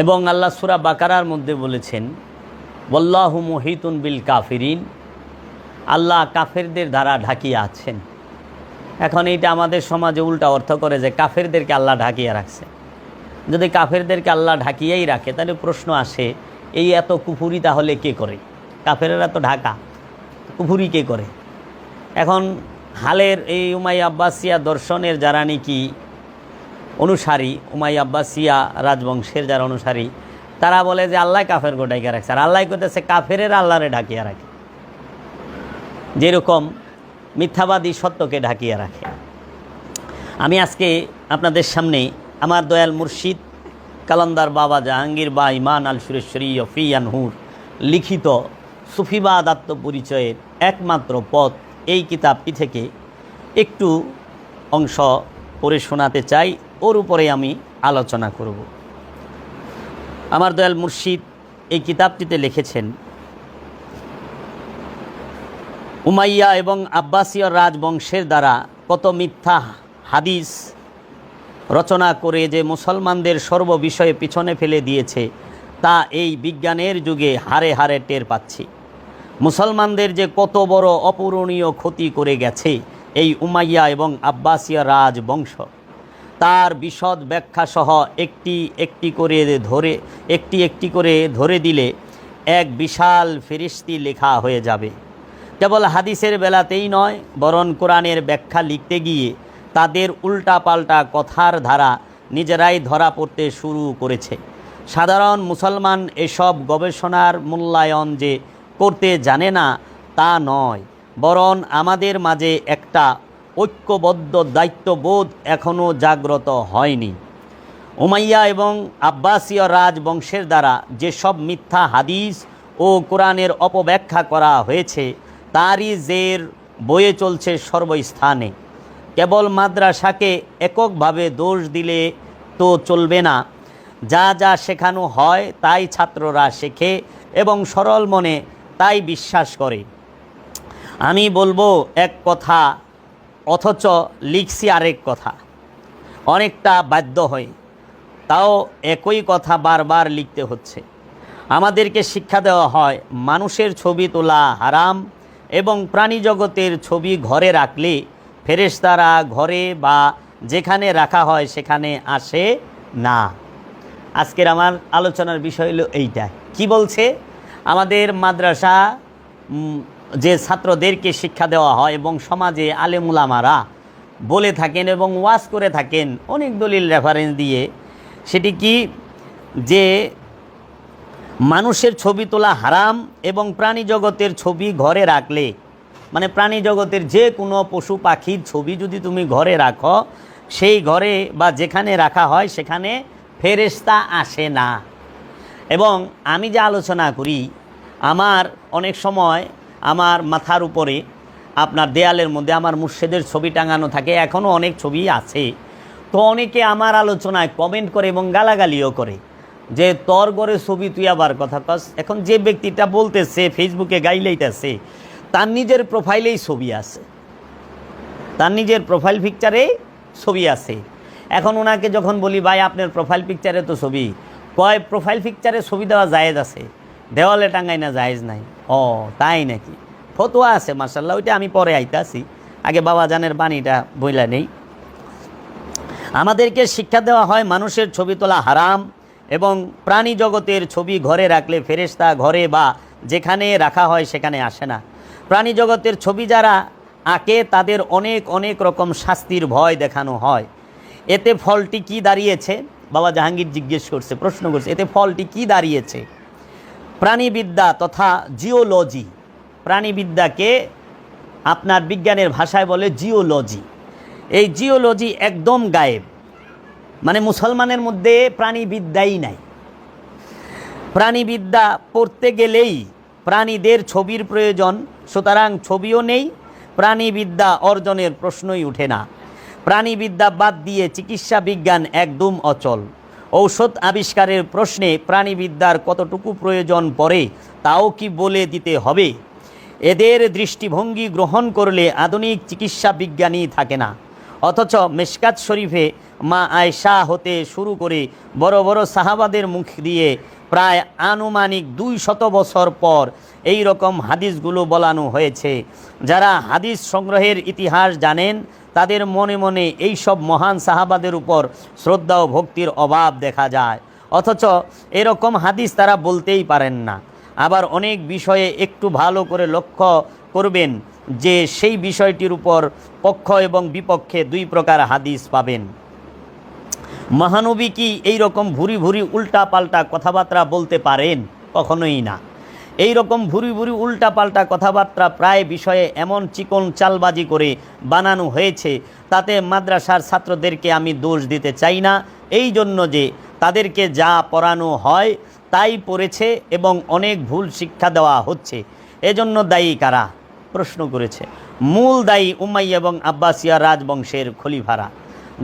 এবং আল্লাহ সূরা বাকারার মধ্যে বলেছেন, ওয়াল্লাহু মুহিতুন বিল কাফিরিন, আল্লাহ কাফেরদের দ্বারা ঢাকিয়া আছেন। এখন এইটা আমাদের সমাজে উল্টা অর্থ করে যে কাফেরদেরকে আল্লাহ ঢাকিয়ে রাখছে। যদি কাফেরদেরকে আল্লাহ ঢাকিয়েই রাখে, তাহলে প্রশ্ন আসে, এই এত কুফুরি তাহলে কে করে? কাফেরেরা তো ঢাকা, কুফুরি কে করে? এখন হালের এই উমাইয়া আব্বাসিয়া দর্শনের যারা নাকি অনুসারী, উমাইয়া আব্বাসিয়া রাজবংশের যারা অনুসারী, তারা বলে যে আল্লাহ কাফের ঢাকিয়ে রাখছে, আর আল্লাহ করতেছে কাফেরেরা আল্লাহরে ঢাকিয়ে রাখে, যেরকম মিথ্যাবাদী সত্যকে ঢাকিয়ে রাখে। আমি আজকে আপনাদের সামনে আমার দয়াল মুর্শিদ কালান্দার বাবা জাহাঙ্গীর বা ইমান আল সুরেশ্বরী ফি আনহুর লিখিত সুফিবাদ আত্মপরিচয়ের একমাত্র পথ, এই কিতাবটি থেকে একটু অংশ পড়ে শোনাতে চাই, ওর উপরে আমি আলোচনা করব। আমার দয়াল মুর্শিদ এই কিতাবটিতে লিখেছেন, উমাইয়া এবং আব্বাসীয় রাজবংশের দ্বারা কত মিথ্যা হাদিস রচনা করে যে মুসলমানদের সর্ববিষয়ে পিছনে ফেলে দিয়েছে, তা এই বিজ্ঞানের যুগে হারে হারে টের পাচ্ছি। মুসলমানদের যে কত বড় অপূরণীয় ক্ষতি করে গেছে এই উমাইয়া এবং আব্বাসীয় রাজবংশ, তার বিশদ ব্যাখ্যা সহ একটি একটি করে ধরে দিলে এক বিশাল ফেরেশতি লেখা হয়ে যাবে। কেবল হাদিসের বেলাতেই নয়, বরং কোরআনের ব্যাখ্যা লিখতে গিয়ে তাদের উল্টাপাল্টা কথার ধারা নিজেরাই ধরা পড়তে শুরু করেছে। সাধারণ মুসলমান এসব গবেষণার মূল্যায়ন যে করতে জানে না তা নয়, বরং আমাদের মাঝে একটা ঐক্যবদ্ধ দায়িত্ববোধ এখনও জাগ্রত হয়নি। উমাইয়া এবং আব্বাসীয় রাজবংশের দ্বারা যেসব মিথ্যা হাদিস ও কোরআনের অপব্যাখ্যা করা হয়েছে তারই জের বয়ে চলছে সর্বস্থানে। কেবল মাদ্রাসাকে এককভাবে দোষ দিলে তো চলবে না, যা যা শেখানো হয় তাই ছাত্ররা শেখে এবং সরল মনে তাই বিশ্বাস করে। আমি বলবো এক কথা অথচ লিখছি আরেক কথা, অনেকটা বাধ্য হই, তাও একই কথা বারবার লিখতে হচ্ছে। আমাদেরকে শিক্ষা দেওয়া হয় মানুষের ছবি তোলা হারাম এবং প্রাণী জগতের ছবি ঘরে রাখলে ফেরেশতারা ঘরে বা যেখানে রাখা হয় সেখানে আসে না। আজকের আমার আলোচনার বিষয় হলো এইটা। কি বলছে? আমাদের মাদ্রাসা যে ছাত্রদেরকে শিক্ষা দেওয়া হয় এবং সমাজে আলেমুলামারা বলে থাকেন এবং ওয়াজ করে থাকেন অনেক দলিল রেফারেন্স দিয়ে, সেটি কি যে মানুষের ছবি তোলা হারাম এবং প্রাণী জগতের ছবি ঘরে রাখলে, মানে প্রাণী জগতের যে কোনো পশু পাখির ছবি যদি তুমি ঘরে রাখো, সেই ঘরে বা যেখানে রাখা হয় সেখানে ফেরেশতা আসে না। এবং আমি যে আলোচনা করি, আমার অনেক সময় আমার মাথার উপরে আপনার দেয়ালের মধ্যে আমার মুর্শিদের ছবি টাঙানো থাকে, এখনও অনেক ছবি আছে। তো অনেকে আমার আলোচনায় কমেন্ট করে এবং গালাগালিও করে যে তোর ঘরে ছবি তুই আবার কথা কস। এখন যে ব্যক্তিটা বলতেছে ফেসবুকে গাইলেইতেছে, তার নিজের প্রোফাইলেই ছবি আছে, তার নিজের প্রোফাইল পিকচারে ছবি আছে। এখন ওনাকে যখন বলি ভাই আপনার প্রোফাইল পিকচারে তো ছবি, কয় প্রোফাইল পিকচারে ছবি দেওয়া জায়েজ আছে, দেওয়ালে টাঙ্গাই না জায়েজ নাই। ও তাই নাকি? ফতোয়া আছে মাশাআল্লাহ, ওইটা আমি পরে আইতাছি, আগে বাবা জানের বাণীটা বইলা নেই। আমাদেরকে শিক্ষা দেওয়া হয় মানুষের ছবি তোলা হারাম এবং প্রাণী জগতের ছবি ঘরে রাখলে ফেরেশতা ঘরে বা যেখানে রাখা হয় সেখানে আসে না। প্রাণী জগতের ছবি যারা আঁকে তাদের অনেক অনেক রকম শাস্তির ভয় দেখানো হয়। এতে ফলটি কি দাঁড়িয়েছে? বাবা জাহাঙ্গীর জিজ্ঞেস করছে, প্রশ্ন করছে, এতে ফলটি কি দাঁড়িয়েছে? প্রাণীবিদ্যা তথা জিওলজি, প্রাণীবিদ্যাকে আপনার বিজ্ঞানের ভাষায় বলে জিওলজি। এই জিওলজি একদম গায়েব, মানে মুসলমানের মধ্যে প্রাণীবিদ্যাই নাই। প্রাণীবিদ্যা পড়তে গেলেই প্রাণীদের ছবির প্রয়োজন, সুতরাং ছবিও নেই, প্রাণীবিদ্যা অর্জনের প্রশ্নই উঠে না। প্রাণীবিদ্যা বাদ দিয়ে চিকিৎসা বিজ্ঞান একদম অচল। ঔষধ আবিষ্কারের প্রশ্নে প্রাণীবিদ্যার কতটুকু প্রয়োজন পড়ে তাও কি বলে দিতে হবে? এদের দৃষ্টিভঙ্গি গ্রহণ করলে আধুনিক চিকিৎসা বিজ্ঞানই থাকে না। অথচ মিশকাত শরীফে মা আয়েশা হতে শুরু করে বড় বড় সাহাবাদের মুখ দিয়ে প্রায় আনুমানিক 200 বছর পর এই রকম হাদিসগুলো বলানো হয়েছে। যারা হাদিস সংগ্রহের ইতিহাস জানেন তাদের মনে মনে এই সব মহান সাহাবাদের উপর শ্রদ্ধা ও ভক্তির অভাব দেখা যায়, অথচ এরকম হাদিস তারা বলতেই পারেন না। আবার অনেক বিষয়ে একটু ভালো করে লক্ষ্য করবেন যে সেই বিষয়টির উপর পক্ষ এবং বিপক্ষে দুই প্রকার হাদিস পাবেন। মহানবী কি এই রকম ভুরি ভুরি উল্টা পাল্টা কথাবার্তা বলতে পারেন? কখনোই না। এই রকম ভুরি ভুরি উল্টা পাল্টা কথাবার্তা প্রায় বিষয়ে এমন চিকন চালবাজি করে বানানো হয়েছে, তাতে মাদ্রাসার ছাত্রদেরকে আমি দোষ দিতে চাই না, এই জন্য যে তাদেরকে যা পড়ানো হয় তাই পড়েছে এবং অনেক ভুল শিক্ষা দেওয়া হচ্ছে। এজন্য দায়ী কারা? প্রশ্ন করেছে। মূল দায়ী উমাইয়া এবং আব্বাসিয়া রাজবংশের খলিফারা,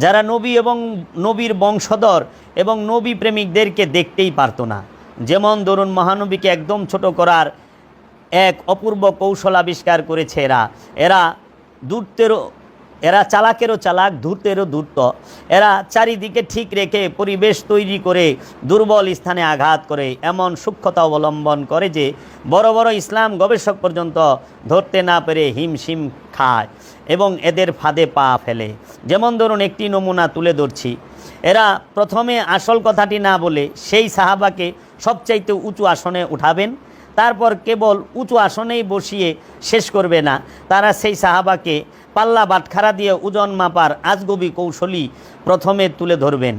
যারা নবী এবং নবীর বংশধর এবং নবী প্রেমিকদেরকে দেখতেই পারতো না। যেমন ধরুন মহানবীকে একদম ছোট করার এক অপূর্ব কৌশল আবিষ্কার করেছে এরা চালাকেরও চালাক, ধূর্তেরও ধূর্ত। এরা চারিদিকে ঠিক রেখে পরিবেশ তৈরি করে দুর্বল স্থানে আঘাত করে এমন সূক্ষ্মতা অবলম্বন করে যে বড় বড় ইসলাম গবেষক পর্যন্ত ধরতে না পেরে হিমশিম খায় এবং এদের ফাঁদে পা ফেলে। যেমন ধরুন একটি নমুনা তুলে ধরছি। এরা প্রথমে আসল কথাটি না বলে সেই সাহাবাকে সবচাইতে উঁচু আসনে উঠাবেন, তারপর কেবল উঁচু আসনেই বসিয়ে শেষ করবে না, তারা সেই সাহাবাকে পাল্লা বাটখারা দিয়ে ওজন মাপার আজগবি কৌশলী প্রথমে তুলে ধরবেন।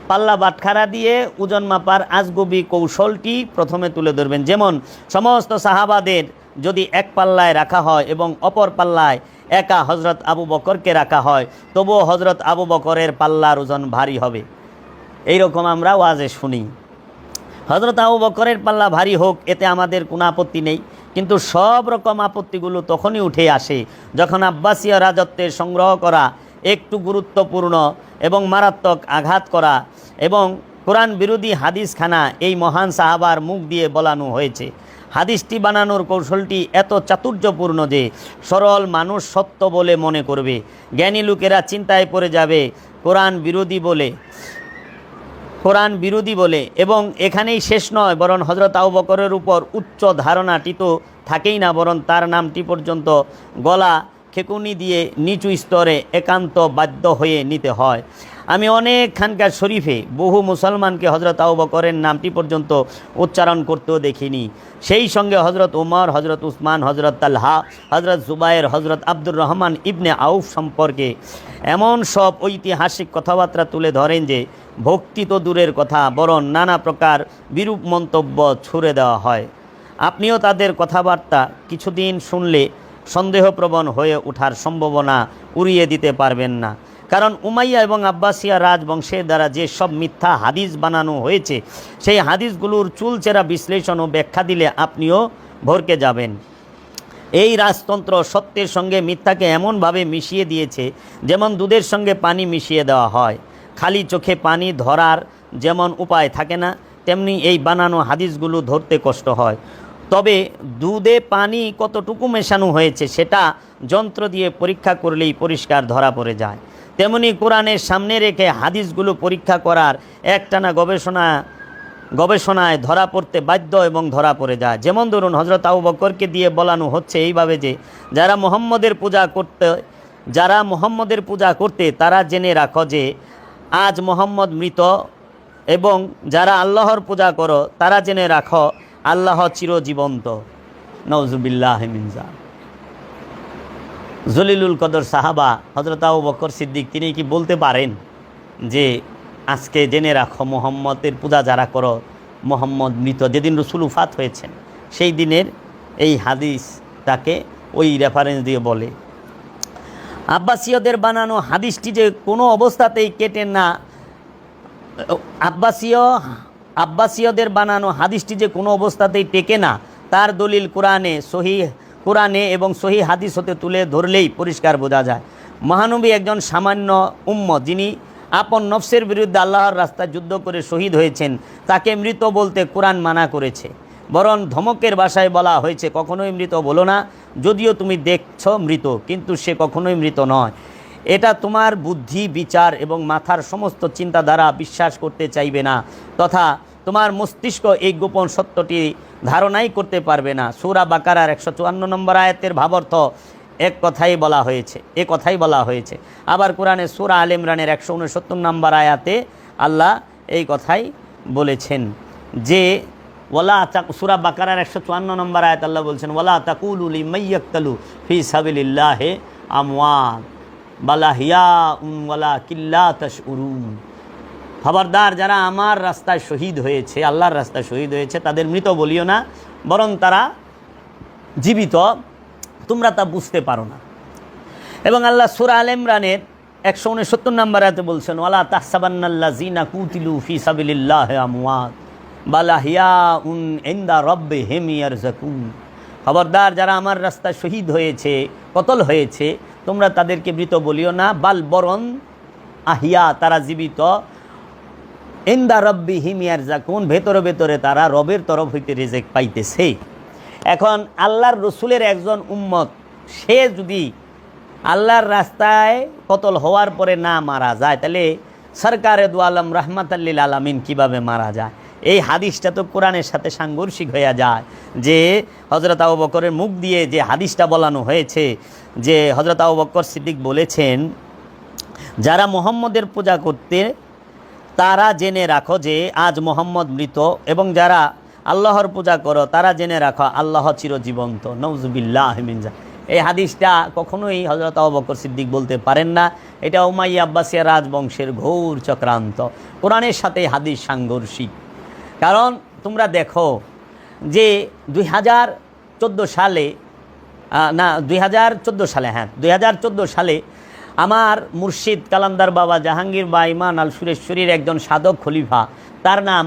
পাল্লা বাটখারা দিয়ে ওজন মাপার আজগুবি কৌশলটি প্রথমে তুলে ধরবেন। যেমন সমস্ত সাহাবাদের যদি এক পাল্লায় রাখা হয় এবং অপর পাল্লায় একা হজরত আবু বকরকে রাখা হয়, তবুও হজরত আবু বকরের পাল্লার ওজন ভারী হবে। এইরকম আমরা ওয়াজে শুনি। হজরত আবু বকরের পাল্লা ভারী হোক, এতে আমাদের কোনো আপত্তি নেই, কিন্তু সব রকম আপত্তিগুলো তখনই উঠে আসে যখন আব্বাসীয় রাজত্বের সংগ্রহ করা একটু গুরুত্বপূর্ণ এবং মারাত্মক আঘাত করা এবং কোরআন বিরোধী হাদিসখানা এই মহান সাহাবার মুখ দিয়ে বলানো হয়েছে। হাদিসটি বানানোর কৌশলটি এত চাতুর্যপূর্ণ যে সরল মানুষ সত্য বলে মনে করবে, জ্ঞানী লোকেরা চিন্তায় পড়ে যাবে কোরআন বিরোধী বলে। এবং এখানেই শেষ নয়, বরং হজরত আবু বকরের উপর উচ্চ ধারণাটি তো থাকেই না, বরং তার নামটি পর্যন্ত গলা খেকুনি দিয়ে নিচু স্তরে একান্ত বাধ্য হয়ে নিতে হয়। আমি অনেক খানকার শরীফে বহু মুসলমানকে হজরত আবু বকরের নামটি পর্যন্ত উচ্চারণ করতেও দেখিনি। সেই সঙ্গে হজরত উমর, হজরত উসমান, হজরত তালহা, হজরত জুবায়ের, হজরত আব্দুর রহমান ইবনে আউফ সম্পর্কে এমন সব ঐতিহাসিক কথাবার্তা তুলে ধরেন যে ভক্তি তো দূরের কথা, বরং নানা প্রকার বিরূপ মন্তব্য ছুড়ে দেওয়া হয়। আপনিও তাদের কথাবার্তা কিছুদিন শুনলে সন্দেহপ্রবণ হয়ে ওঠার সম্ভাবনা উড়িয়ে দিতে পারবেন না। কারণ উমাইয়া এবং আব্বাসিয়া রাজবংশের দ্বারা যে সব মিথ্যা হাদিস বানানো হয়েছে, সেই হাদিসগুলোর চুলচেরা বিশ্লেষণ ও ব্যাখ্যা দিলে আপনিও ভরকে যাবেন। এই রাজতন্ত্র সত্যের সঙ্গে মিথ্যাকে এমনভাবে মিশিয়ে দিয়েছে যেমন দুধের সঙ্গে পানি মিশিয়ে দেওয়া হয়। খালি চোখে পানি ধরার যেমন উপায় থাকে না, তেমনি এই বানানো হাদিসগুলো ধরতে কষ্ট হয়। তবে দুধে পানি কতটুকু মেশানো হয়েছে সেটা যন্ত্র দিয়ে পরীক্ষা করলেই পরিষ্কার ধরা পড়ে যায়। তেমনি কোরআনের সামনে রেখে হাদিসগুলো পরীক্ষা করার একটানা গবেষণায় ধরা পড়তে বাধ্য এবং ধরা পড়ে যায়। যেমন ধরুন, হজরত আবু বকরকে দিয়ে বলানো হচ্ছে এইভাবে যে যারা মোহাম্মদের পূজা করতে তারা জেনে রাখো যে আজ মোহাম্মদ মৃত, এবং যারা আল্লাহর পূজা করো তারা জেনে রাখো আল্লাহ চিরজীবন্ত। নওজুবিল্লাহ মিন যালিক। জলিলুল কদর সাহাবা হজরত আবু বকর সিদ্দিক তিনি কি বলতে পারেন যে আজকে জেনে রাখো মোহাম্মদের পূজা যারা করো মোহাম্মদ মৃত? যেদিন রসুল উফাত হয়েছেন সেই দিনের এই হাদিসটাকে ওই রেফারেন্স দিয়ে বলে। আব্বাসীয়দের বানানো হাদিসটি যে কোনো অবস্থাতেই কেটে না, আব্বাসীয়দের বানানো হাদিসটি যে কোনো অবস্থাতেই টেকে না, তার দলিল কোরআনে এবং সহি হাদিস হতে তুলে ধরলেই পরিষ্কার বোঝা যায়। মহানবী একজন সামান্য উম্মত, যিনি আপন নফসের বিরুদ্ধে আল্লাহর রাস্তায় যুদ্ধ করে শহীদ হয়েছেন, তাকে মৃত বলতে কোরআন মানা করেছে। বরং ধমকের ভাষায় বলা হয়েছে কখনোই মৃত বলো না, যদিও তুমি দেখছ মৃত, কিন্তু সে কখনোই মৃত নয়। এটা তোমার বুদ্ধি, বিচার এবং মাথার সমস্ত চিন্তাধারা বিশ্বাস করতে চাইবে না, তথা তোমার মস্তিষ্ক এই গোপন সত্যটি ধারণাই করতে পারবে না। সূরা বাকারার 154 নম্বর আয়াতের ভাবার্থ এ কথাই বলা হয়েছে। আবার কোরআনে সূরা আলে ইমরানের 169 নম্বর আয়াতে আল্লাহ এই কথাই বলেছেন যে সূরা বাকারার 154 নম্বর আয়াত আল্লাহ বলছেন, ওয়ালা তাকুলু লিমান ইয়াকতালু ফি সাবিলিল্লাহি আমওয়াত বাল আহইয়াউন ওয়ালাকিন লা তাশউরুন। খবরদার, যারা আমার রাস্তায় শহীদ হয়েছে, আল্লাহর রাস্তায় শহীদ হয়েছে, তাদের মৃত বলিও না, বরং তারা জীবিত, তোমরা তা বুঝতে পারো না। এবং আল্লাহ সূরা আলে ইমরানের 169 নম্বর আয়াতে বলছেন, ওয়ালা তাহসাবান্নাল্লাযিনা কুতিলু ফি সাবিলিল্লাহি আমওয়াত বাল আহইয়াউন ইনদা রাব্বিহিম ইয়ারযাকুন। খবরদার, যারা আমার রাস্তায় শহীদ হয়েছে, কতল হয়েছে, তোমরা তাদেরকে মৃত বলিও না, বাল বরং আহিয়া, তারা জীবিত, ইনদা রাব্বিহিম ইয়ারযাকুন, ভেতরে ভেতরে তারা রবের তরফ হইতে রিজিক পাইতেছে। এখন আল্লাহর রসুলের একজন উম্মত, সে যদি আল্লাহর রাস্তায় কতল হওয়ার পরে না মারা যায়, তাহলে সরকারে দু আলম রহমাতাল্লিল আলামিন কীভাবে মারা যায়? এই হাদিসটা তো কোরআনের সাথে সাংঘর্ষিক হয়ে যায়। যে হজরত আবু বকরের মুখ দিয়ে যে হাদিসটা বলানো হয়েছে, যে হজরত আবু বকর সিদ্দিক বলেছেন, যারা মুহাম্মদের পূজা করতে তারা জেনে রাখো যে আজ মুহাম্মদ মৃত, এবং যারা আল্লাহর পূজা করো তারা জেনে রাখো আল্লাহ চিরজীবন্ত। নওজুবিল্লাহ মিন যালিক। এই হাদিসটা কখনোই হযরত আবু বকর সিদ্দিক বলতে পারেন না। এটা উমাইয়া আব্বাসিয়া রাজবংশের ঘোর চক্রান্ত। কোরআনের সাথে হাদিস সাংঘর্ষিক। কারণ তোমরা দেখো যে 2014 সালে, না 2014 সালে, হ্যাঁ 2014 সালে আমার মুর্শিদ কালান্দার বাবা জাহাঙ্গীর বা ইমান আল সুরেশ্বরীর একজন সাধক খলিফা, তার নাম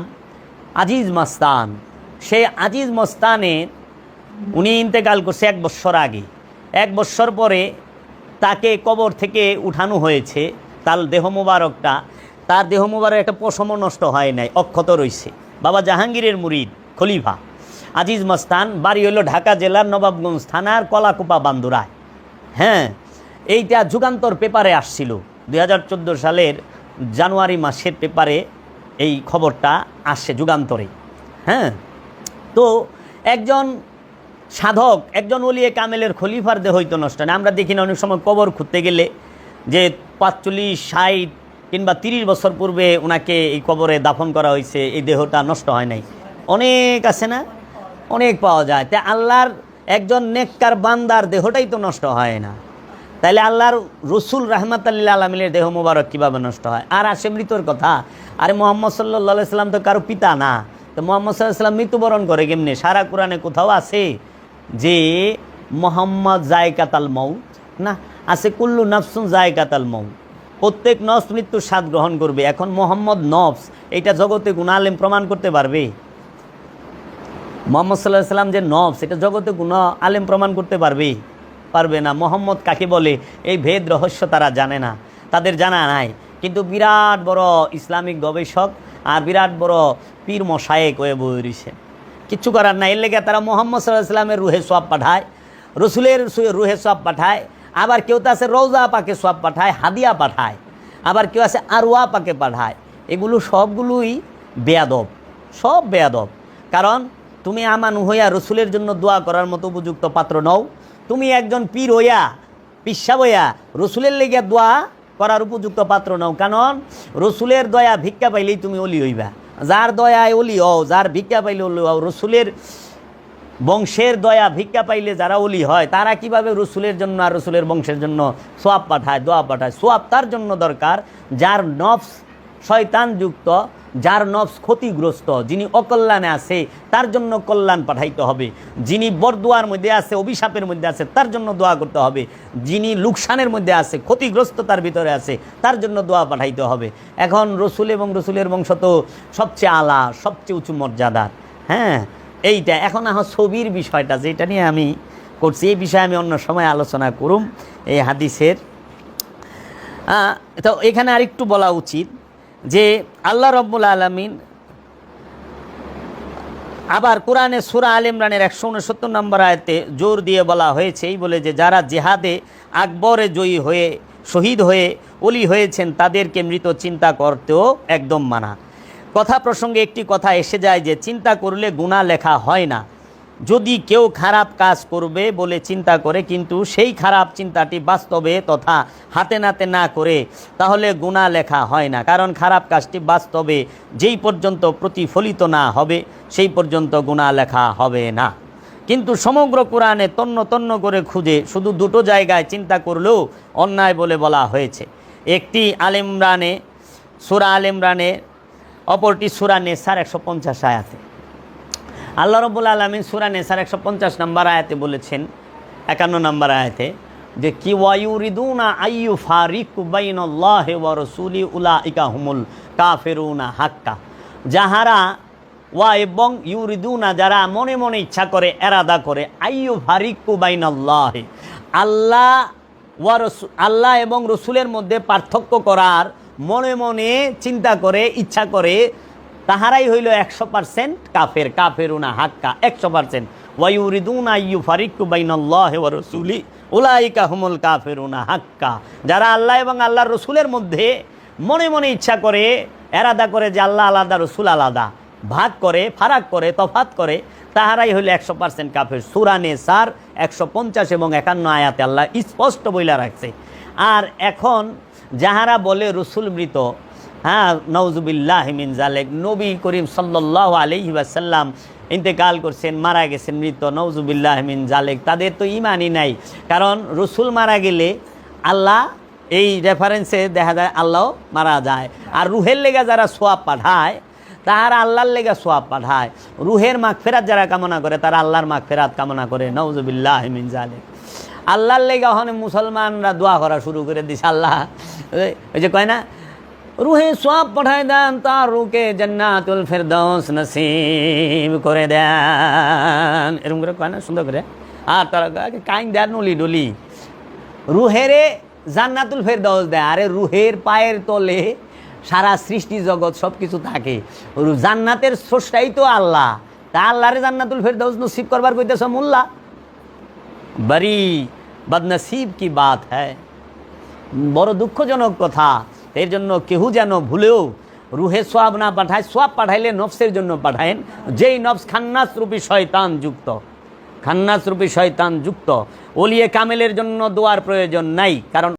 আজিজ মস্তান। সেই আজিজ মস্তানের উনি ইন্তেকাল করছে 1 বছর আগে। 1 বছর পরে তাকে কবর থেকে উঠানো হয়েছে। তার দেহ মোবারক একটা পশমও নষ্ট হয় নাই, অক্ষত রয়েছে। বাবা জাহাঙ্গীরের মুরিদ খলিফা আজিজ মস্তান, বাড়ি হইল ঢাকা জেলার নবাবগঞ্জ থানার কলাকুপা বান্দুরায়। হ্যাঁ, এইটা যুগান্তর পেপারে আসছিল 2014 সালের জানুয়ারি মাসের পেপারে এই খবরটা আসে যুগান্তরে। হ্যাঁ, তো একজন সাধক, একজন ওলিয়ে কামেলের খলিফার দেহ হইতো নষ্ট না। আমরা দেখি না অনেক সময় কবর খুঁজতে গেলে যে 45, 60 কিংবা 30 বছর পূর্বে ওনাকে এই কবরে দাফন করা হয়েছে, এই দেহটা নষ্ট হয় নাই। অনেক আছে না, অনেক পাওয়া যায়। তাই আল্লাহর একজন নেককার বান্দার দেহটাই তো নষ্ট হয় না, তাইলে আল্লাহর রসুল রাহমাতুল্লিল আলামিনের দেহ মোবারক কীভাবে নষ্ট হয়? আর আসে মৃত্যুর কথা। আরে মোহাম্মদ সাল্লাল্লাহু আলাইহি সাল্লাম তো কারো পিতা না, তো মোহাম্মদ সাল্লাল্লাহু আলাইহি সাল্লাম মৃত্যুবরণ করে কেমনে? সারা কোরআনে কোথাও আছে যে মোহাম্মদ জায়কাতাল মউত? না, আছে কুল্লু নাফসুন জায়কাতাল মউত, প্রত্যেক নফস মৃত্যুর স্বাদ গ্রহণ করবে। এখন মোহাম্মদ নফস, এইটা জগতে গুণ আলেম প্রমাণ করতে পারবে? মোহাম্মদ সাল্লাল্লাহু আলাইহি সাল্লাম যে নফস, এটা জগতে গুণ আলেম প্রমাণ করতে পারবে? পারবে না। মোহাম্মদ কাকে বলে এই ভেদ রহস্য তারা জানে না, তাদের জানা নাই। কিন্তু বিরাট বড় ইসলামিক গবেষক আর বিরাট বড় পীর মশায়েক হয়ে বই রয়েছে, কিচ্ছু করার নাই। এর লেগে তারা মোহাম্মদ সাল্লাল্লাহু আলাইহি সাল্লামের রুহে সোয়াব পাঠায়, রসুলের রুহে সোয়াব পাঠায়, আবার কেউ তো আছে রওজা পাকে সোয়াব পাঠায়, হাদিয়া পাঠায়, আবার কেউ আছে আরওয়া পাকে পাঠায়। এগুলো সবগুলোই বেয়াদব, সব বেয়াদব। কারণ তুমি আমানু হইয়া রসুলের জন্য দোয়া করার মতো উপযুক্ত পাত্র নও। তুমি একজন পীর হইয়া, পিসাব হইয়া রসুলের লেগে দোয়া করার উপযুক্ত পাত্র নও। কারণ রসুলের দয়া ভিক্ষা পাইলেই তুমি অলি হইবা। যার দয়ায় অলি হও, যার ভিক্ষা পাইলে অলি হও। রসুলের বংশের দয়া ভিক্ষা পাইলে যারা অলি হয়, তারা কিভাবে রসুলের জন্য আর রসুলের বংশের জন্য সোয়াব পাঠায়, দোয়া পাঠায়? সোয়াব তার জন্য দরকার যার নফস শয়তানযুক্ত, যার নফস ক্ষতিগ্রস্ত, যিনি অকল্যাণে আছে, তার জন্য কল্যাণ পাঠাইতে হবে। যিনি বরদোয়ার মধ্যে আছে, অভিশাপের মধ্যে আছে, তার জন্য দোয়া করতে হবে। যিনি লুকসানের মধ্যে আছে, ক্ষতিগ্রস্ততার ভিতরে আছে, তার জন্য দোয়া পাঠাইতে হবে। এখন রসুল এবং রসুলের বংশ তো সবচেয়ে আলা, সবচেয়ে উঁচু মর্যাদার। হ্যাঁ, এইটা এখন আমার ছবির বিষয়টা যেটা নিয়ে আমি করছি, এই বিষয়ে আমি অন্য সময় আলোচনা করুম এই হাদিসের। তো এখানে আরেকটু বলা উচিত যে আল্লাহ রাব্বুল আলামিন আবার কোরআনে সূরা আলে ইমরানের 169 নম্বর আয়াতে জোর দিয়ে বলা হয়েছে, এই বলে যে যারা জিহাদে আকবরে জয়ী হয়ে শহীদ হয়ে ওলি হয়েছেন তাদেরকে মৃত চিন্তা করতেও একদম মানা। কথা প্রসঙ্গে একটি কথা এসে যায় যে চিন্তা করলে গুনাহ লেখা হয় না। যদি কেউ খারাপ কাজ করবে বলে চিন্তা করে কিন্তু সেই খারাপ চিন্তাটি বাস্তবে তথা হাতে নাতে না করে, তাহলে গুনাহ লেখা হয় না। কারণ খারাপ কাজটি বাস্তবে যেই পর্যন্ত প্রতিফলিত না হবে সেই পর্যন্ত গুনাহ লেখা হবে না। কিন্তু সমগ্র কোরআনে তন্ন তন্ন করে খুঁজে শুধু দুটো জায়গায় চিন্তা করলেও অন্যায় বলে বলা হয়েছে। একটি আলে ইমরানে, সূরা আলে ইমরানে, অপরটি সূরা নেসার 150 আয়াতে। আল্লাহ রাব্বুল আলামিন সূরা নেসার 150 নম্বর আয়াতে বলেছেন, 51 নম্বর আয়াতে, যে কি ওয়ায়ুরিদুনা আইয়ু ফারিকু বাইনাল্লাহি ওয়া রাসূলি উলাইকা হুমুল কাফিরুনা হাক্কা। যাহারা ওয়া এবং ইউরিদুনা, যারা মনে মনে ইচ্ছা করে, এরাদা করে, আইয়ু ফারিকু বাইনাল্লাহি, আল্লাহ এবং রসুলের মধ্যে পার্থক্য করার মনে মনে চিন্তা করে, ইচ্ছা করে, তাহারাই হইল 100% কাফের, কাফেরুনা হাক্কা 100%। ওয়ায়ুরিদুনা আইয়ু ফারিকু বাইনাল্লাহি ওয়া রাসূলি উলাইকা হুমুল কাফিরুনা হাক্কা। যারা আল্লাহ এবং আল্লাহর রসুলের মধ্যে মনে মনে ইচ্ছা করে, এরাদা করে যে আল্লাহ আলাদা রসুল আলাদা, ভাগ করে, ফারাক করে, তফাত করে, তাহারাই হইল 100% কাফের। সূরা নেসার 150 এবং 51 আয়াতে আল্লাহ স্পষ্ট বইলা রাখছে। আর এখন যাহারা বলে রসুল মৃত, হ্যাঁ, নাউজুবিল্লাহি মিন যালিক, নবী করিম সাল্লাল্লাহু আলাইহি ওয়াসাল্লাম ইন্তেকাল করছেন, মারা গেছেন, মৃত, নওজুবিল্লাহ মিন জালেক, তাদের তো ইমানই নাই। কারণ রসুল মারা গেলে আল্লাহ, এই রেফারেন্সে দেখা যায় আল্লাহ মারা যায়। আর রুহের লেগা যারা সোয়াব পাঠায় তারা আল্লাহর লেগা সোয়াব পাঠায়। রুহের মাগফিরাত যারা কামনা করে তারা আল্লাহর মাগফিরাত কামনা করে, নওজুবিল্লাহ মিন জালেক। আল্লাহর লেগা ওখানে মুসলমানরা দোয়া করা শুরু করে দিছে। আল্লাহ ওই যে কয় না, রুহে সোয়াব পাঠায় দেন, তার রুকে জান্নাতুল ফেরদৌস নসিব করে দেন, এরকম করে কয় না সুন্দর করে। আর তারা কাইন দেন নলি ডলি, রুহেরে জান্নাতুল ফেরদৌস দেয়। আরে রুহের পায়ের তলে সারা সৃষ্টি জগৎ সব কিছু থাকে। জান্নাতের স্রষ্টাই তো আল্লাহ, তা আল্লাহরে জান্নাতুল ফেরদৌস নসিব করবার কইতেছ মোল্লা? বড়ি বদনসিব কি বাত হ্যায়, বড় দুঃখজনক কথা। এর জন্য কেহু যেন ভুলেও রুহে সোয়াব না পাঠায়। সোয়াব পাঠাইলে নফসের জন্য পাঠায়েন, যেই নফস খান্নাস রূপী শয়তান যুক্ত, খান্নাস রূপী শয়তান যুক্ত। ওলিয়ে কামেলের জন্য দোয়ার প্রয়োজন নাই, কারণ